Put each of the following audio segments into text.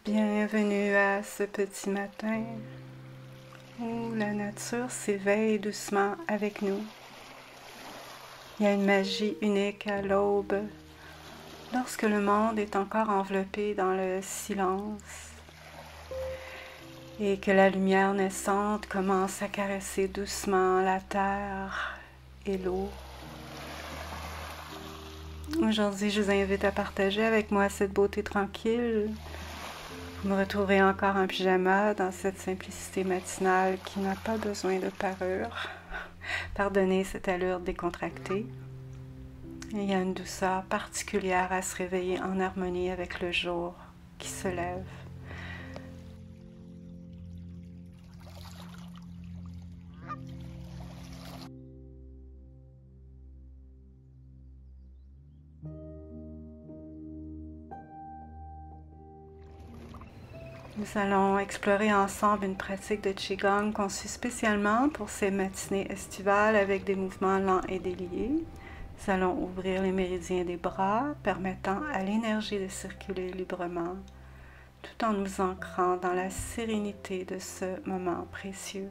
Bienvenue à ce petit matin où la nature s'éveille doucement avec nous. Il y a une magie unique à l'aube, lorsque le monde est encore enveloppé dans le silence et que la lumière naissante commence à caresser doucement la terre et l'eau. Aujourd'hui, je vous invite à partager avec moi cette beauté tranquille. Vous me retrouverez encore en pyjama dans cette simplicité matinale qui n'a pas besoin de parure. Pardonnez cette allure décontractée. Il y a une douceur particulière à se réveiller en harmonie avec le jour qui se lève. Nous allons explorer ensemble une pratique de Qigong conçue spécialement pour ces matinées estivales avec des mouvements lents et déliés. Nous allons ouvrir les méridiens des bras, permettant à l'énergie de circuler librement, tout en nous ancrant dans la sérénité de ce moment précieux.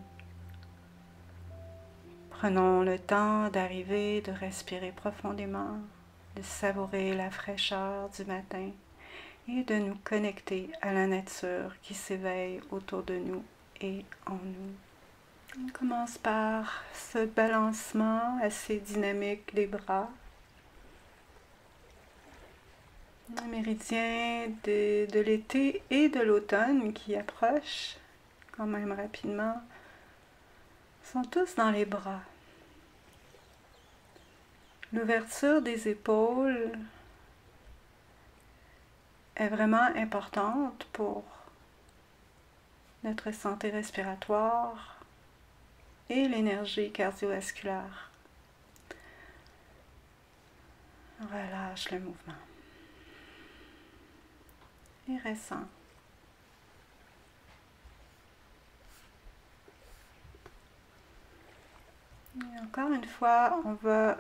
Prenons le temps d'arriver, de respirer profondément, de savourer la fraîcheur du matin et de nous connecter à la nature qui s'éveille autour de nous et en nous. On commence par ce balancement assez dynamique des bras. Les méridiens de l'été et de l'automne qui approchent quand même rapidement sont tous dans les bras. L'ouverture des épaules est vraiment importante pour notre santé respiratoire et l'énergie cardiovasculaire. Relâche le mouvement. Et ressens. Et encore une fois, on va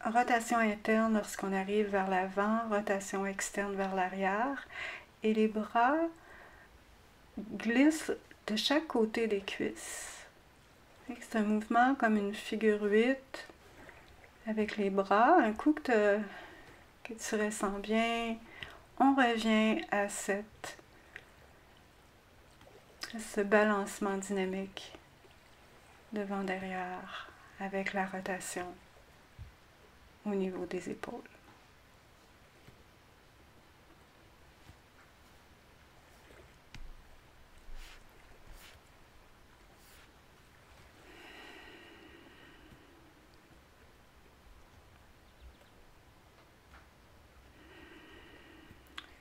rotation interne lorsqu'on arrive vers l'avant, rotation externe vers l'arrière, et les bras glissent de chaque côté des cuisses. C'est un mouvement comme une figure 8 avec les bras. Un coup que tu ressens bien, on revient à ce balancement dynamique devant-derrière avec la rotation au niveau des épaules.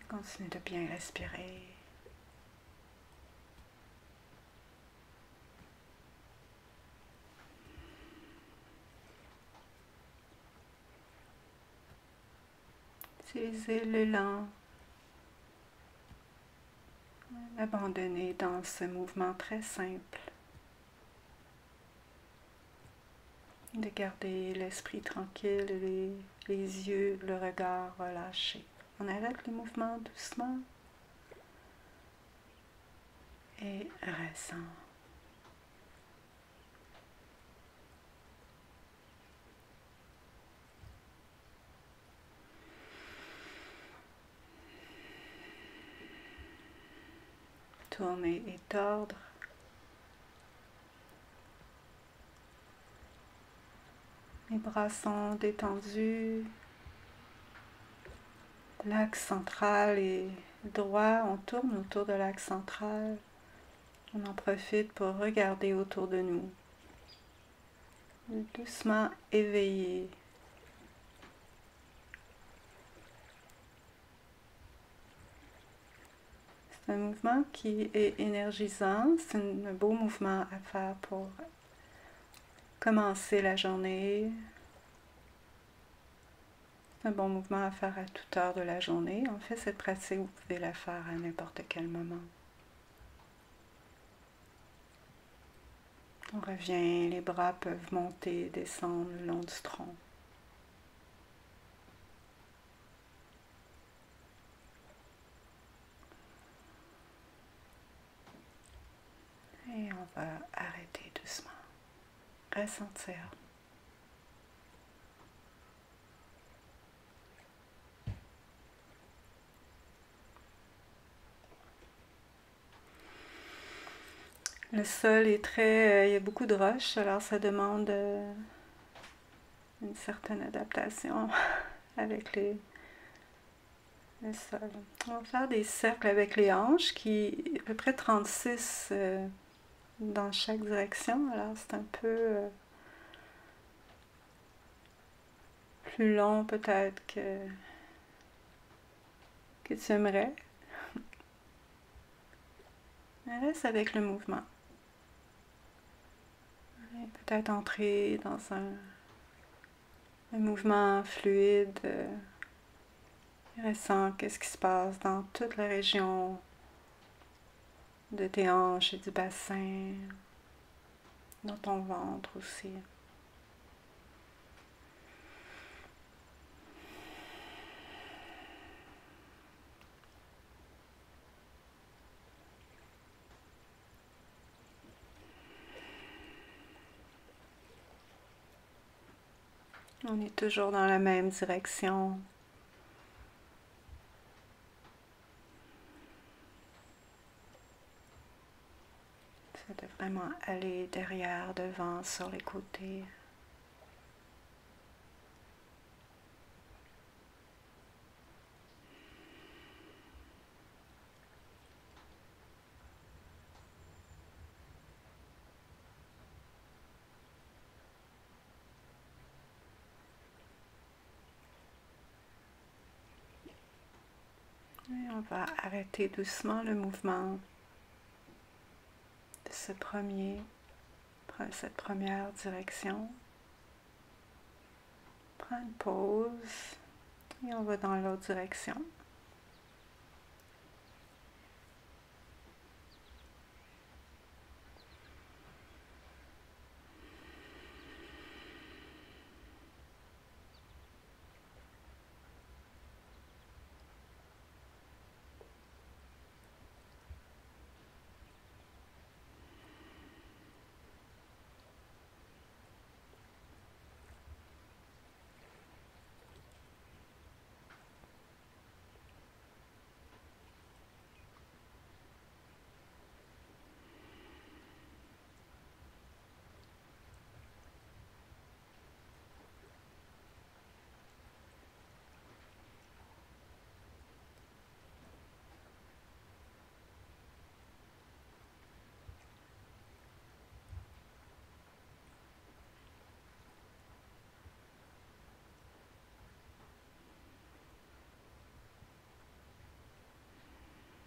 Continue de bien respirer. Utilisez l'élan. Abandonnez dans ce mouvement très simple. De garder l'esprit tranquille, les yeux, le regard relâché. On arrête le mouvement doucement et ressent. Tourner et tordre. Les bras sont détendus. L'axe central est droit. On tourne autour de l'axe central. On en profite pour regarder autour de nous. Doucement éveillé. C'est un mouvement qui est énergisant. C'est un beau mouvement à faire pour commencer la journée. C'est un bon mouvement à faire à toute heure de la journée. En fait, cette pratique, vous pouvez la faire à n'importe quel moment. On revient, les bras peuvent monter, descendre le long du tronc. va arrêter doucement. Ressentir. Le sol est très... il y a beaucoup de roches, alors ça demande une certaine adaptation avec le sol. On va faire des cercles avec les hanches qui à peu près 36 dans chaque direction. Alors c'est un peu plus long peut-être que tu aimerais. Reste avec le mouvement. Peut-être entrer dans un mouvement fluide. Ressens qu'est-ce qui se passe dans toute la région de tes hanches et du bassin, dans ton ventre aussi. On est toujours dans la même direction. C'est de vraiment aller derrière, devant, sur les côtés. Et on va arrêter doucement le mouvement de cette première direction. Prends une pause et on va dans l'autre direction.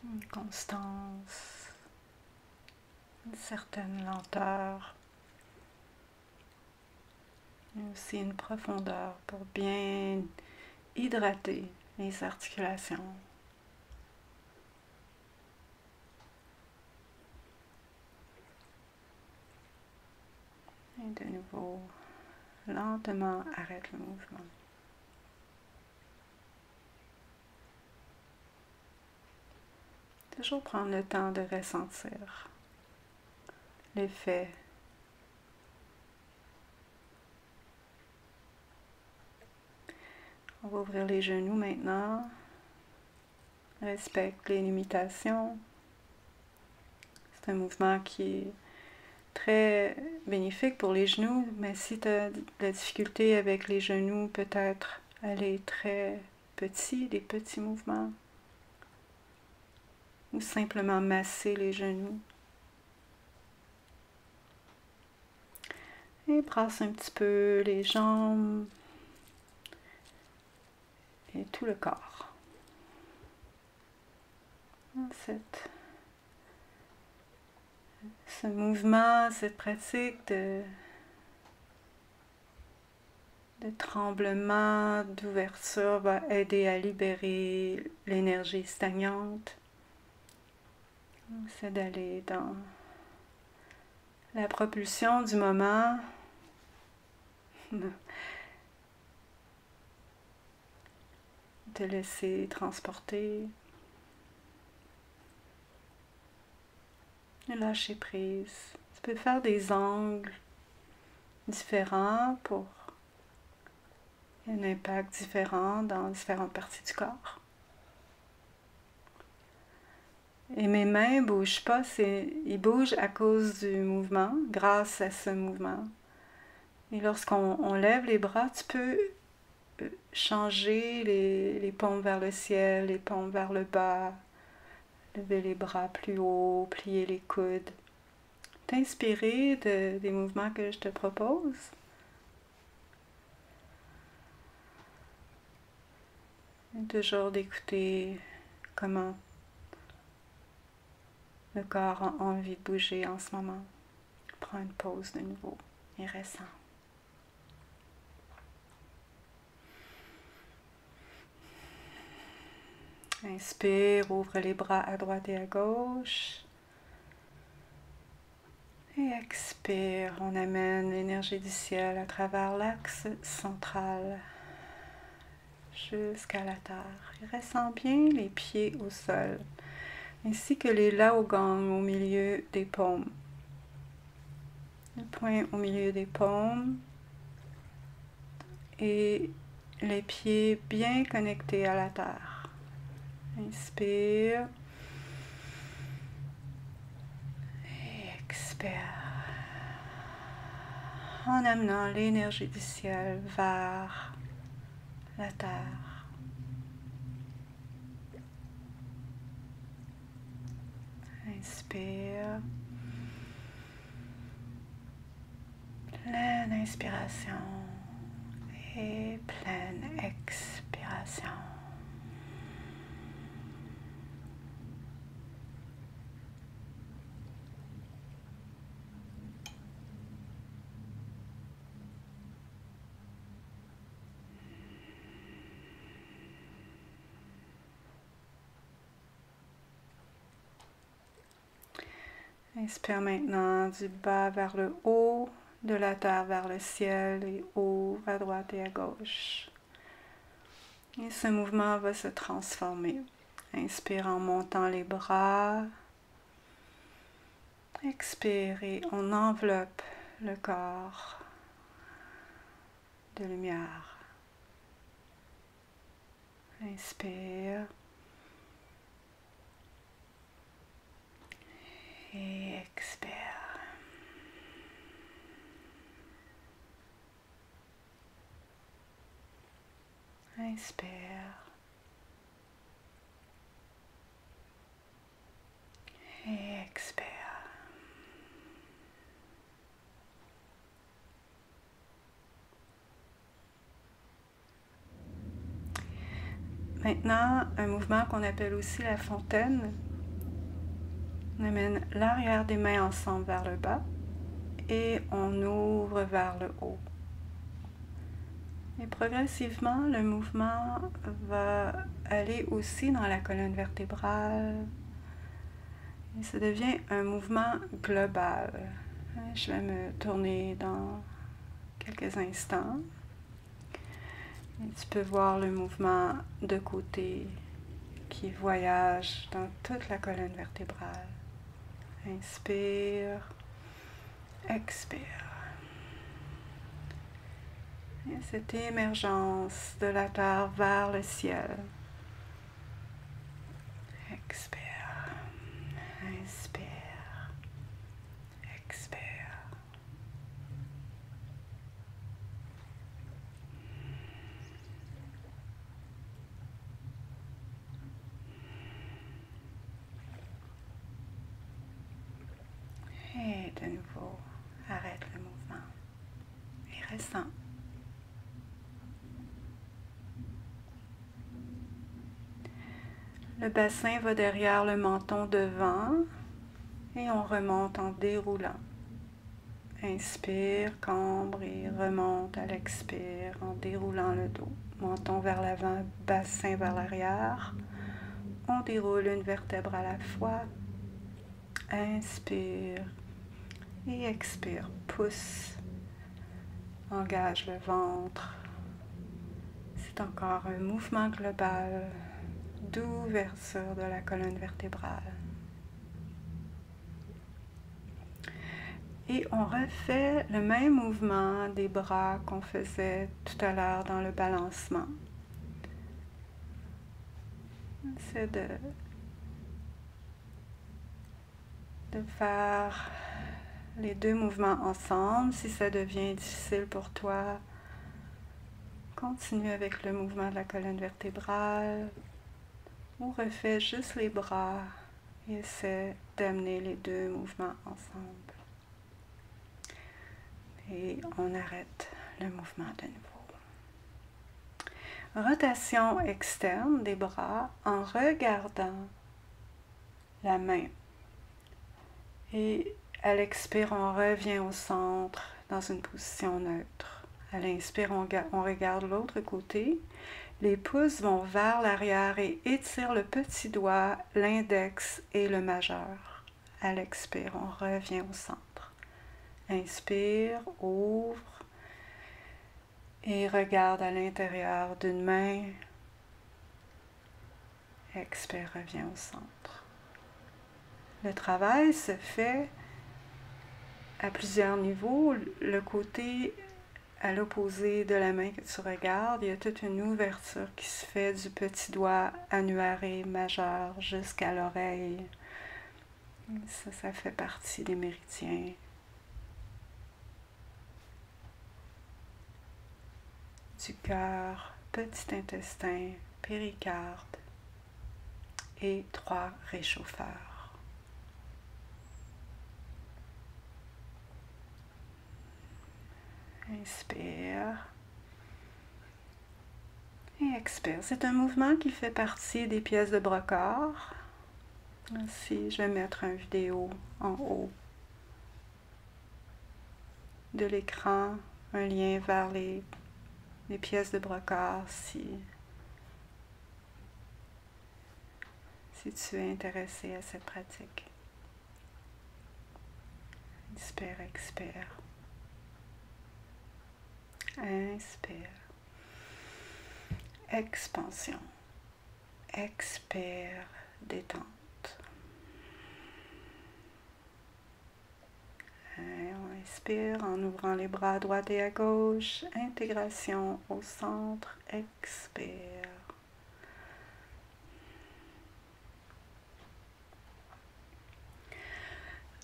Une constance, une certaine lenteur, mais aussi une profondeur pour bien hydrater les articulations. Et de nouveau, lentement arrête le mouvement. Toujours prendre le temps de ressentir l'effet. On va ouvrir les genoux maintenant. Respecte les limitations. C'est un mouvement qui est très bénéfique pour les genoux, mais si tu as de la difficulté avec les genoux, peut-être aller très petit, des petits mouvements. Ou simplement masser les genoux. Et brasse un petit peu les jambes et tout le corps. Ce mouvement, cette pratique de tremblement, d'ouverture va aider à libérer l'énergie stagnante. C'est d'aller dans la propulsion du moment. Te laisser transporter. Et lâcher prise. Tu peux faire des angles différents pour un impact différent dans différentes parties du corps. Et mes mains ne bougent pas, ils bougent à cause du mouvement, grâce à ce mouvement. Et lorsqu'on lève les bras, tu peux changer les paumes vers le ciel, les paumes vers le bas, lever les bras plus haut, plier les coudes. T'inspirer des mouvements que je te propose. Et toujours d'écouter comment le corps a envie de bouger en ce moment. Prends une pause de nouveau et ressens. Inspire, ouvre les bras à droite et à gauche. Et expire, on amène l'énergie du ciel à travers l'axe central jusqu'à la terre. Et ressens bien les pieds au sol, ainsi que les laogong au milieu des paumes. Le poing au milieu des paumes et les pieds bien connectés à la terre. Inspire et expire en amenant l'énergie du ciel vers la terre. Inspire. Pleine inspiration et pleine expiration. Inspire maintenant du bas vers le haut, de la terre vers le ciel et ouvre à droite et à gauche. Et ce mouvement va se transformer. Inspire en montant les bras. Expire et on enveloppe le corps de lumière. Inspire. Et expire. Inspire. Et expire. Maintenant, un mouvement qu'on appelle aussi la fontaine. On amène l'arrière des mains ensemble vers le bas et on ouvre vers le haut. Et progressivement, le mouvement va aller aussi dans la colonne vertébrale. Et ça devient un mouvement global. Je vais me tourner dans quelques instants. Et tu peux voir le mouvement de côté qui voyage dans toute la colonne vertébrale. Inspire, expire. Et cette émergence de la terre vers le ciel. Expire, inspire, expire. Et de nouveau, arrête le mouvement et ressens. Le bassin va derrière le menton devant et on remonte en déroulant. Inspire, cambre et remonte à l'expire en déroulant le dos. Menton vers l'avant, bassin vers l'arrière. On déroule une vertèbre à la fois. Inspire et expire. Pousse. Engage le ventre. C'est encore un mouvement global d'ouverture de la colonne vertébrale. Et on refait le même mouvement des bras qu'on faisait tout à l'heure dans le balancement. C'est de faire les deux mouvements ensemble. Si ça devient difficile pour toi, continue avec le mouvement de la colonne vertébrale ou refais juste les bras et essaie d'amener les deux mouvements ensemble. Et on arrête le mouvement de nouveau. Rotation externe des bras en regardant la main. Et à l'expire, on revient au centre dans une position neutre. À l'inspire, on regarde l'autre côté. Les pouces vont vers l'arrière et étirent le petit doigt, l'index et le majeur. À l'expire, on revient au centre. Inspire, ouvre et regarde à l'intérieur d'une main. Expire, revient au centre. Le travail se fait à plusieurs niveaux. Le côté à l'opposé de la main que tu regardes, il y a toute une ouverture qui se fait du petit doigt annulaire et majeur jusqu'à l'oreille. Ça fait partie des méridiens. Du cœur, petit intestin, péricarde et 3 réchauffeurs. Inspire et expire. C'est un mouvement qui fait partie des pièces de bras-corps. Ainsi, je vais mettre une vidéo en haut de l'écran, un lien vers les pièces de bras-corps si tu es intéressé à cette pratique. Inspire, expire. Inspire. Expansion. Expire, détente. Et on inspire en ouvrant les bras à droite et à gauche. Intégration au centre. Expire.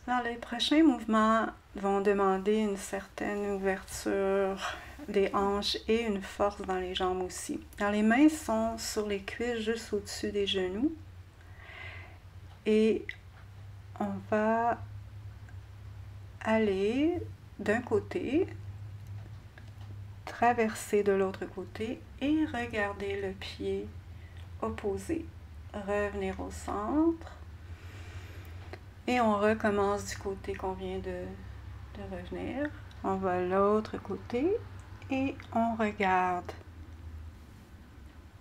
Alors, les prochains mouvements vont demander une certaine ouverture des hanches et une force dans les jambes aussi. Alors, les mains sont sur les cuisses juste au-dessus des genoux. Et on va aller d'un côté, traverser de l'autre côté et regarder le pied opposé. Revenir au centre. Et on recommence du côté qu'on vient de revenir. On va à l'autre côté et on regarde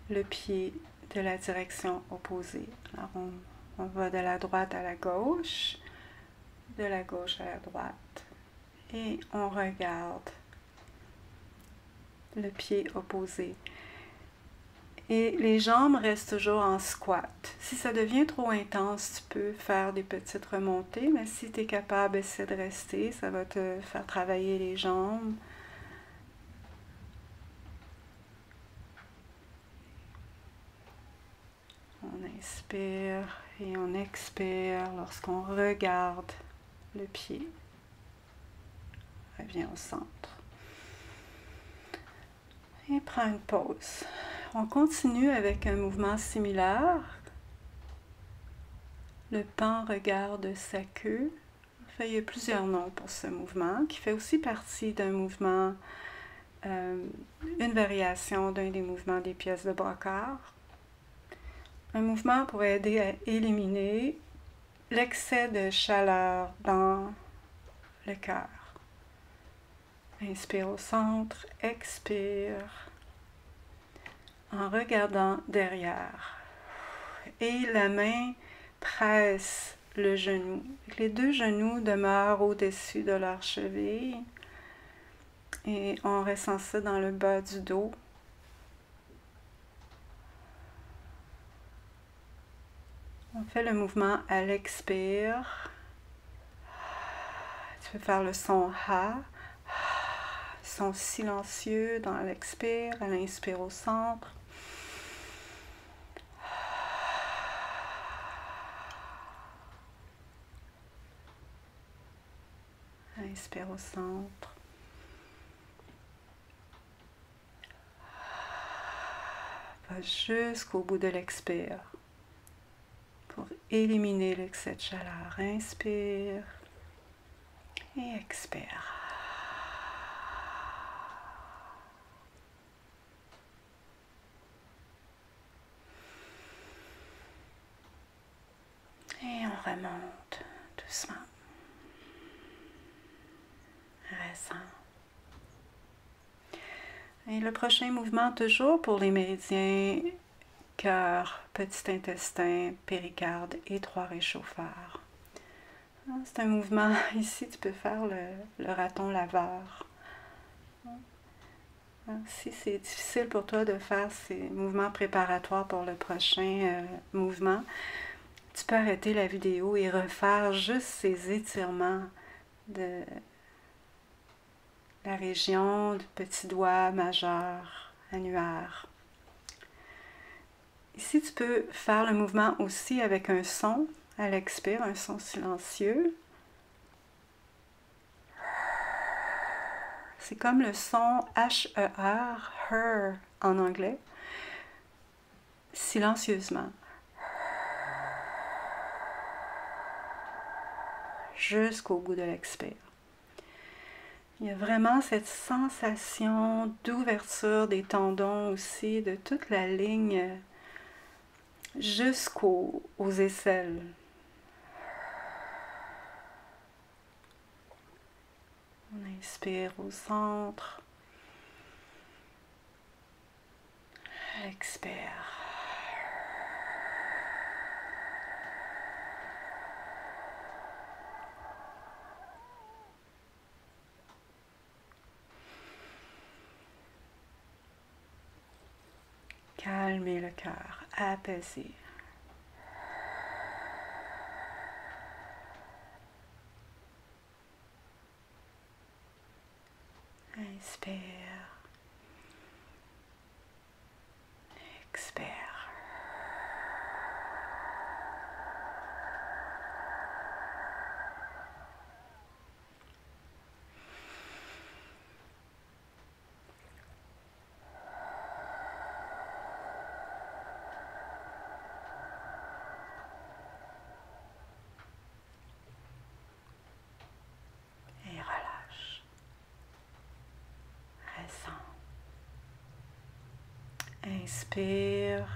le pied de la direction opposée. Alors on va de la droite à la gauche, de la gauche à la droite et on regarde le pied opposé. Et les jambes restent toujours en squat. Si ça devient trop intense, tu peux faire des petites remontées, mais si tu es capable, essaie de rester. Ça va te faire travailler les jambes. On inspire et on expire lorsqu'on regarde le pied. Reviens au centre. Et prends une pause. On continue avec un mouvement similaire. Le pan regarde sa queue. Enfin, il y a plusieurs noms pour ce mouvement, qui fait aussi partie d'un mouvement, une variation d'un des mouvements des pièces de bras-corps. Un mouvement pour aider à éliminer l'excès de chaleur dans le cœur. Inspire au centre, expire en regardant derrière. Et la main presse le genou. Les deux genoux demeurent au-dessus de leur cheville et on ressent ça dans le bas du dos. On fait le mouvement à l'expire. Tu peux faire le son ha, son silencieux dans l'expire, à l'inspire au centre. Inspire au centre. Va jusqu'au bout de l'expire pour éliminer l'excès de chaleur. Inspire et expire. Et on remonte doucement. Ressent. Et le prochain mouvement, toujours pour les méridiens cœur, petit intestin, péricarde et 3 réchauffeurs. C'est un mouvement, ici tu peux faire le raton laveur. Si c'est difficile pour toi de faire ces mouvements préparatoires pour le prochain mouvement, tu peux arrêter la vidéo et refaire juste ces étirements de la région du petit doigt majeur, annulaire. Ici, tu peux faire le mouvement aussi avec un son à l'expire, un son silencieux. C'est comme le son H-E-R, her en anglais, silencieusement. Jusqu'au bout de l'expire. Il y a vraiment cette sensation d'ouverture des tendons aussi, de toute la ligne jusqu'aux aisselles. On inspire au centre. Expire. Calmez le cœur, apaisez. Inspire. Expire. Et relâche. Ressens. Inspire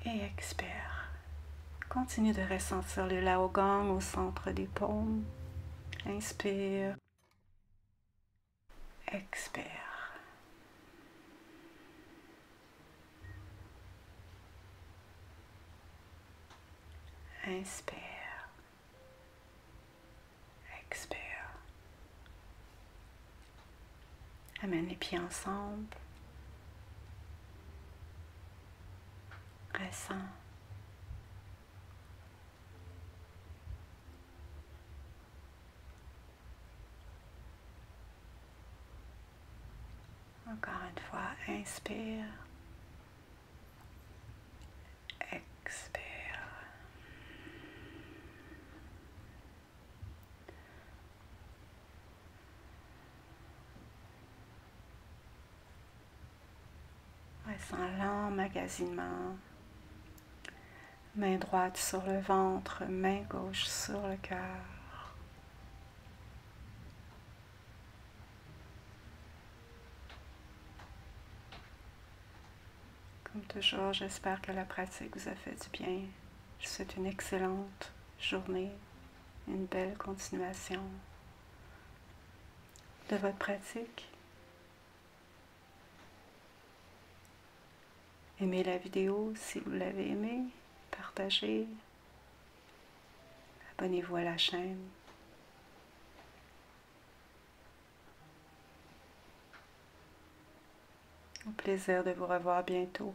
et expire. Continue de ressentir le Laogang au centre des paumes. Inspire. Expire. Inspire. Expire. Amène les pieds ensemble. Ressens. Encore une fois, inspire. Expire. Ressens l'emmagasinement. Main droite sur le ventre, main gauche sur le cœur. Comme toujours, j'espère que la pratique vous a fait du bien. Je vous souhaite une excellente journée, une belle continuation de votre pratique. Aimez la vidéo si vous l'avez aimée, partagez, abonnez-vous à la chaîne. Au plaisir de vous revoir bientôt.